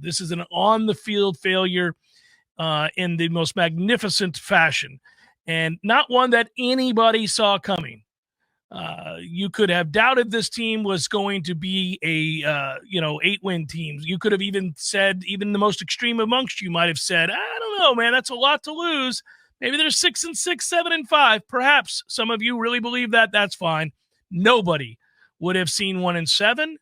This is an on-the-field failure in the most magnificent fashion, and not one that anybody saw coming. You could have doubted this team was going to be a 8-win team. You could have even said, even the most extreme amongst you might have said, I don't know, man, that's a lot to lose. Maybe they're 6-6, 7-5. Perhaps some of you really believe that. That's fine. Nobody would have seen 1-7.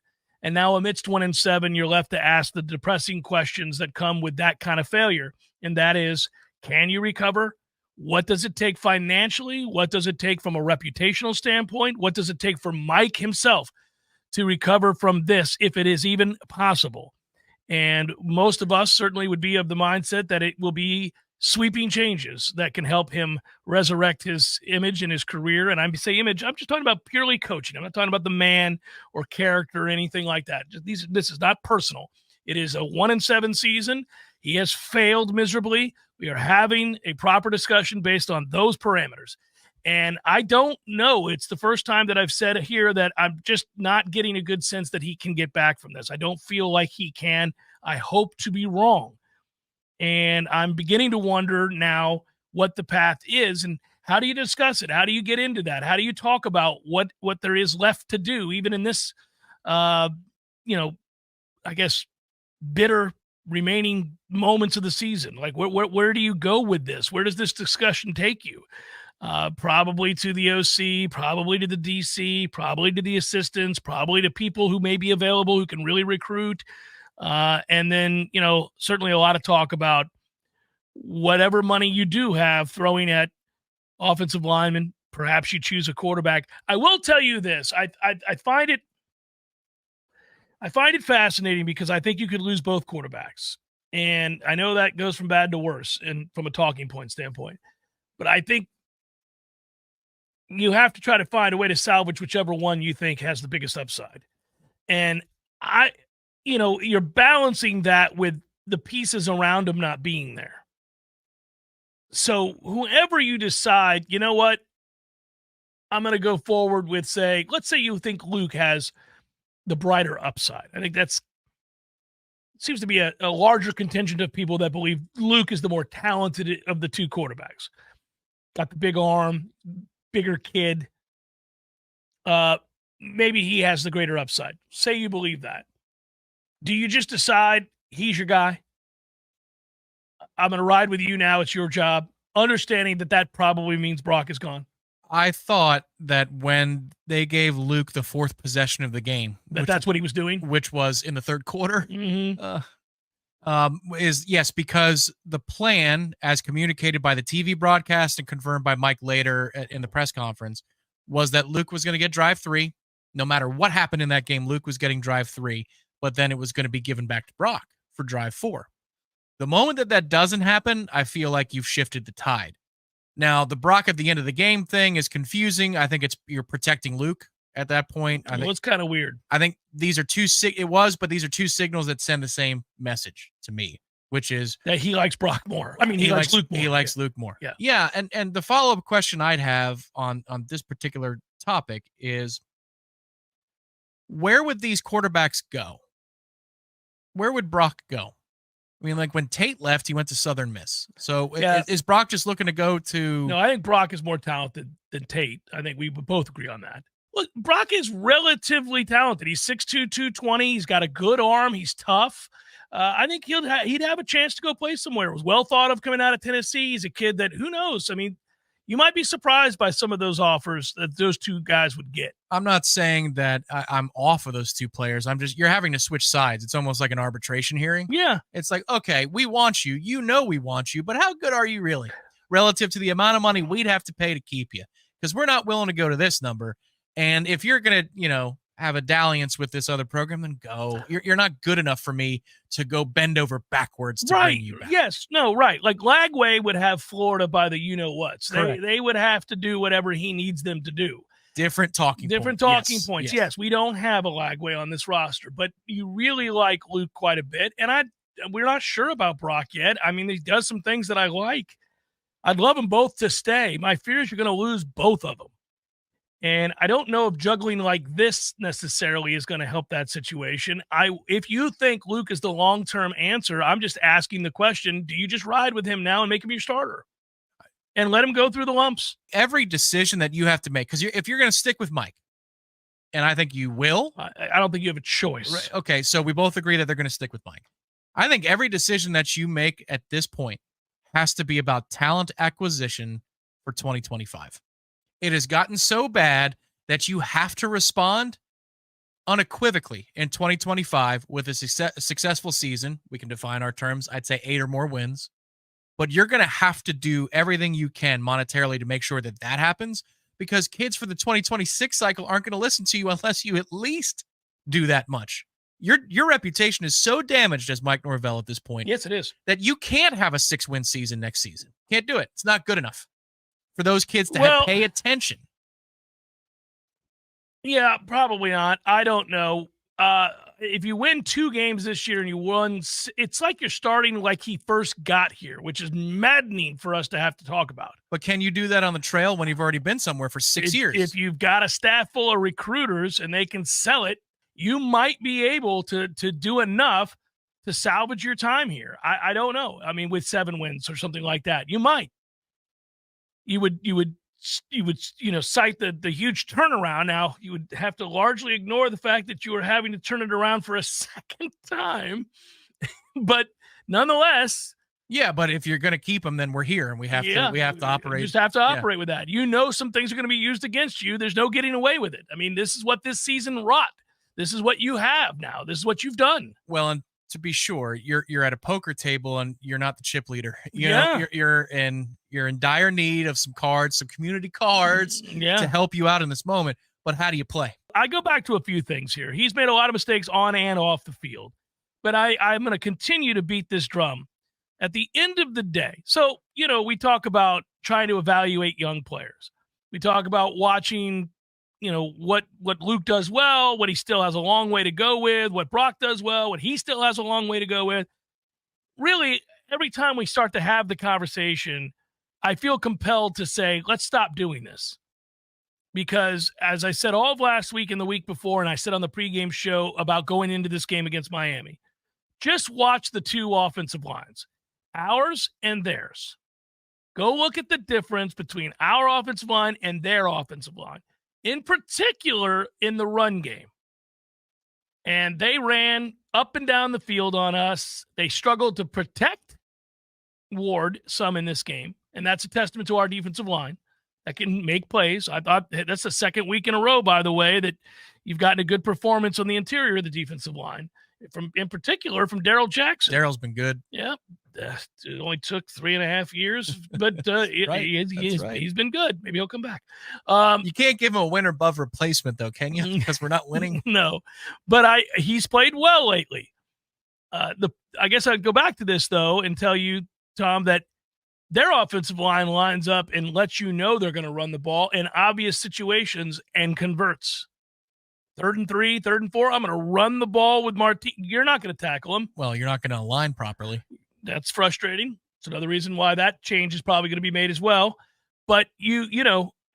And now amidst 1-7, you're left to ask the depressing questions that come with that kind of failure. And that is, can you recover? What does it take financially? What does it take from a reputational standpoint? What does it take for Mike himself to recover from this, if it is even possible? And most of us certainly would be of the mindset that it will be sweeping changes that can help him resurrect his image and his career. And I say image, I'm just talking about purely coaching. I'm not talking about the man or character or anything like that. This is not personal. It is a 1-7 season. He has failed miserably. We are having a proper discussion based on those parameters. And I don't know. It's the first time that I've said here that I'm just not getting a good sense that he can get back from this. I don't feel like he can. I hope to be wrong. And I'm beginning to wonder now what the path is and how do you discuss it? How do you get into that? How do you talk about what there is left to do, even in this, I guess, bitter remaining moments of the season? Like, where do you go with this? Where does this discussion take you? Probably to the OC, probably to the DC, probably to the assistants, probably to people who may be available who can really recruit. And then, certainly a lot of talk about whatever money you do have throwing at offensive linemen. Perhaps you choose a quarterback. I will tell you this. I find it fascinating because I think you could lose both quarterbacks. And I know that goes from bad to worse and from a talking point standpoint. But I think you have to try to find a way to salvage whichever one you think has the biggest upside. And you're balancing that with the pieces around him not being there. So whoever you decide, you know what, I'm going to go forward with, let's say you think Luke has the brighter upside. I think seems to be a larger contingent of people that believe Luke is the more talented of the two quarterbacks. Got the big arm, bigger kid. Maybe he has the greater upside. Say you believe that. Do you just decide he's your guy? I'm going to ride with you now. It's your job. Understanding that probably means Brock is gone. I thought that when they gave Luke the fourth possession of the game, that's what he was doing, which was in the third quarter, mm-hmm. Is yes, because the plan, as communicated by the TV broadcast and confirmed by Mike later in the press conference, was that Luke was going to get drive 3. No matter what happened in that game, Luke was getting drive 3, but then it was going to be given back to Brock for drive 4. The moment that doesn't happen, I feel like you've shifted the tide. Now, the Brock at the end of the game thing is confusing. I think you're protecting Luke at that point. It's kind of weird. I think these are these are two signals that send the same message to me, which is that he likes Brock more. I mean, he likes Luke more. He likes Luke more. Yeah. Yeah. And the follow-up question I'd have on this particular topic is, where would these quarterbacks go? Where would Brock go? I mean, like when Tate left, he went to Southern Miss. So is Brock just looking to go to... No, I think Brock is more talented than Tate. I think we would both agree on that. Look, Brock is relatively talented. He's 6'2", 220. He's got a good arm. He's tough. I think he'd have a chance to go play somewhere. It was well thought of coming out of Tennessee. He's a kid that, who knows? I mean, you might be surprised by some of those offers that those two guys would get. I'm not saying that I'm off of those two players. You're having to switch sides. It's almost like an arbitration hearing. Yeah. It's like, okay, we want you. You know we want you, but how good are you really relative to the amount of money we'd have to pay to keep you? Because we're not willing to go to this number. And if you're going to, have a dalliance with this other program, then go. You're not good enough for me to go bend over backwards to bring you back. Yes. No, right. Like Lagway would have Florida by the you-know-whats. They would have to do whatever he needs them to do. Different talking points. Yes, we don't have a Lagway on this roster, but you really like Luke quite a bit. And we're not sure about Brock yet. I mean, he does some things that I like. I'd love them both to stay. My fear is you're going to lose both of them. And I don't know if juggling like this necessarily is going to help that situation. If you think Luke is the long-term answer, I'm just asking the question, do you just ride with him now and make him your starter and let him go through the lumps? Every decision that you have to make, because if you're going to stick with Mike, and I think you will. I don't think you have a choice. Right, okay, so we both agree that they're going to stick with Mike. I think every decision that you make at this point has to be about talent acquisition for 2025. It has gotten so bad that you have to respond unequivocally in 2025 with a successful season. We can define our terms. I'd say 8 or more wins. But you're going to have to do everything you can monetarily to make sure that that happens, because kids for the 2026 cycle aren't going to listen to you unless you at least do that much. Your reputation is so damaged as Mike Norvell at this point. Yes, it is. That you can't have a 6-win season next season. Can't do it. It's not good enough for those kids to pay attention. Yeah, probably not. I don't know. If you win 2 games this year and you won, it's like you're starting like he first got here, which is maddening for us to have to talk about. But can you do that on the trail when you've already been somewhere for 6 years? If you've got a staff full of recruiters and they can sell it, you might be able to do enough to salvage your time here. I don't know. I mean, with 7 wins or something like that, you might. You would cite the huge turnaround. Now you would have to largely ignore the fact that you were having to turn it around for a second time, but nonetheless. Yeah, but if you're going to keep them, then we're here and we have to operate. You just have to operate with that. Some things are going to be used against you. There's no getting away with it. I mean, this is what this season wrought. This is what you have now. This is what you've done. Well, and to be sure, you're at a poker table and you're not the chip leader. You're in dire need of some cards, some community cards to help you out in this moment. But how do you play? I go back to a few things here. He's made a lot of mistakes on and off the field, but I'm going to continue to beat this drum. At the end of the day, so, we talk about trying to evaluate young players. We talk about watching, what Luke does well, what he still has a long way to go with, what Brock does well, what he still has a long way to go with. Really, every time we start to have the conversation, I feel compelled to say, let's stop doing this. Because as I said all of last week and the week before, and I said on the pregame show about going into this game against Miami, just watch the 2 offensive lines, ours and theirs. Go look at the difference between our offensive line and their offensive line, in particular in the run game. And they ran up and down the field on us. They struggled to protect Ward some in this game, and that's a testament to our defensive line that can make plays. I thought that's the second week in a row, by the way, that you've gotten a good performance on the interior of the defensive line, in particular from Darrell Jackson. Darrell's been good. Yeah. It only took 3.5 years, but he's been good. Maybe he'll come back. You can't give him a win above replacement, though, can you? Because we're not winning. No, but he's played well lately. I guess I'd go back to this, though, and tell you, Tom, that their offensive line lines up and lets you know they're going to run the ball in obvious situations and converts. 3rd and 3, 3rd and 4, I'm going to run the ball with Martin. You're not going to tackle him. Well, you're not going to align properly. That's frustrating. It's another reason why that change is probably going to be made as well. But you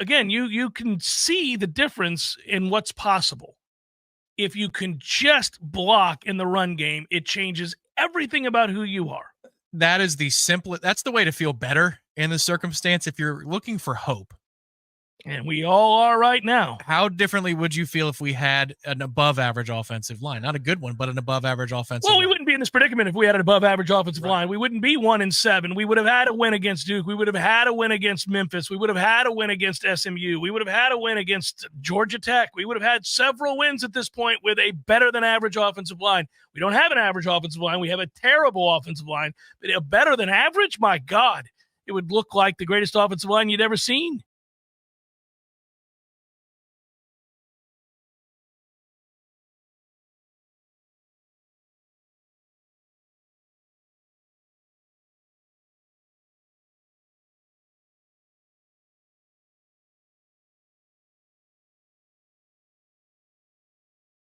can see the difference in what's possible. If you can just block in the run game, it changes everything about who you are. That is that's the way to feel better in the circumstance if you're looking for hope. And we all are right now. How differently would you feel if we had an above-average offensive line? Not a good one, but an above-average offensive line. Well, we wouldn't be in this predicament if we had an above-average offensive line. We wouldn't be 1-7. We would have had a win against Duke. We would have had a win against Memphis. We would have had a win against SMU. We would have had a win against Georgia Tech. We would have had several wins at this point with a better-than-average offensive line. We don't have an average offensive line. We have a terrible offensive line. But a better-than-average? My God. It would look like the greatest offensive line you'd ever seen.